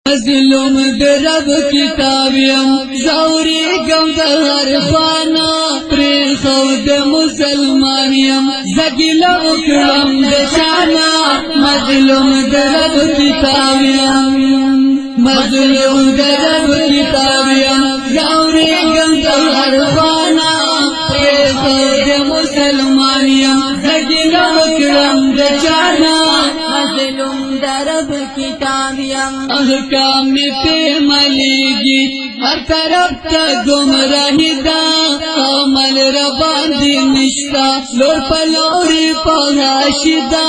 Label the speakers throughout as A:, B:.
A: مظلوم درب کتابیم زوری گم در خوانا پری خود مسلمانیم زگیلا اکرم دشانا مظلوم درب کتابیم مظلوم درب کتابیم زوری گم در خوانا پری خود مسلمانیم زگیلا اکرم دشانا
B: مظلوم درب کتابیم
A: احکام پہ ملیگی ہر طرف تا گمراہی دا عمل رباندی نشتا لور پلوری پغاشی دا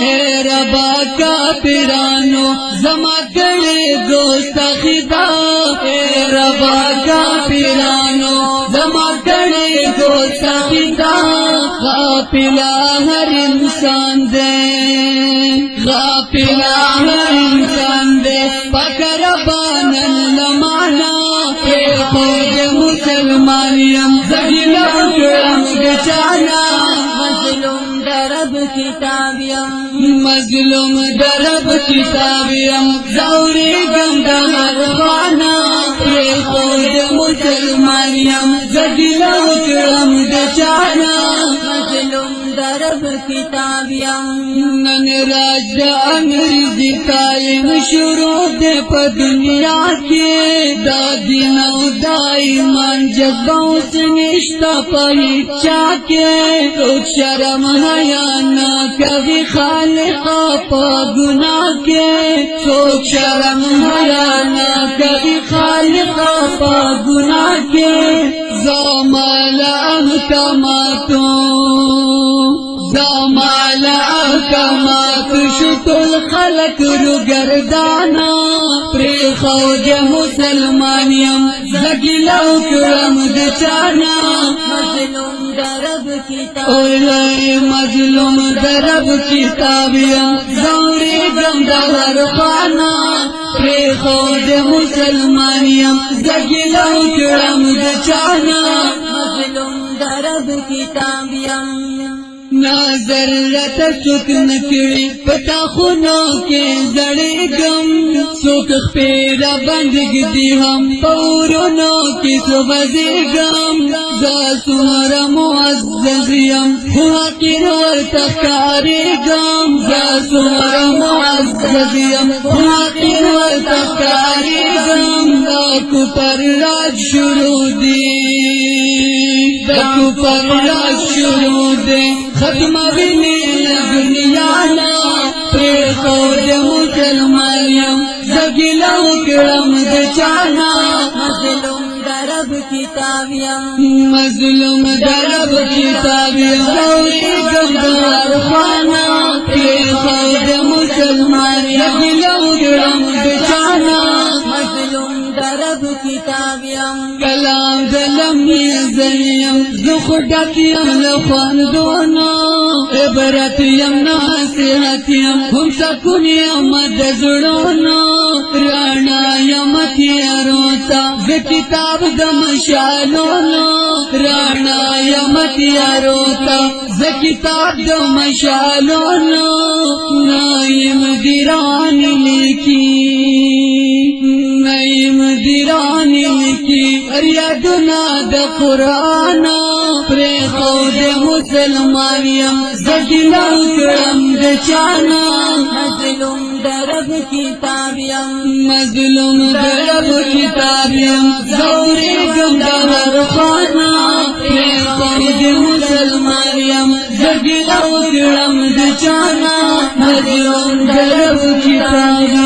A: اے ربا کافرانو زما کڑی گستاخی دا اے ربا کافرانو زما کڑی گستاخی دا غافلا ہر انسان دے غافلا ہر انسان دے پکر بانن لمانا پھر خود مسلمانیم زگیلا اکرم گچانا
B: مظلوم درب کتابیم
A: مظلوم درب کتابیم زوری گندا غروانا پھر خود مسلمانیم زگیلا اکرم گچانا
B: مظلوم درب کتابیم
A: نن راج دا انگریزی تعلیم شروع دے پا دنیا کے دا دین او دا ایمان جذبوں سے نشتا پا ہیچا کے روک شرم حیا نہ کبھی خالقا پا گناہ کے روک شرم حیا نہ کبھی خالقا پا گناہ کے زمال احکاماتوں زمال احکامات شتل خلق رو گردانا پری خود مسلمانیم زگیلا اکرم دچانا
B: مظلوم درب کتاب
A: اولائی مظلوم درب کتابیم زوری گم در خانا پری خود مسلمانیم زگیلا اکرم دچانا
B: مظلوم درب کتابیم
A: نظر رتا سوک نکڑی پتا خونو کے زڑی گم سوک خپیرا بندگ دی ہم پورونو کی سبزی گم زا سمرا معززیم حقیر ورتکاری گم زا سمرا معززیم حقیر ورتکاری گم داکو پر راج شروع دی داکو پر راج شروع دی ختم بینی دنیا نا پری خود مسلمانیم زگیلا اکرم دچانا
B: مظلوم درب کتابیم
A: مظلوم درب کتابیم زوری گمدار خانا پری خود مسلمانیم زگیلا اکرم دچانا
B: مظلوم درب کتابیم
A: کلام دلم زیم زخدکیم لخواندونا عبرتیم ناسیحتیم ہم سکونیم دزڑونا رانایم تیاروتا زکتاب دمشالونا رانایم تیاروتا زکتاب دمشالونا نایم دیرانی لکی نایم دیرانی لکی ریادنا دا قرآنا پری خود مسلمانیم زگیلا اکرم دچانا
B: مظلوم درب کتابیم
A: مظلوم درب کتابیم زوری گمدا خانا پری خود مسلمانیم زگیلا اکرم دچانا مظلوم درب کتابیم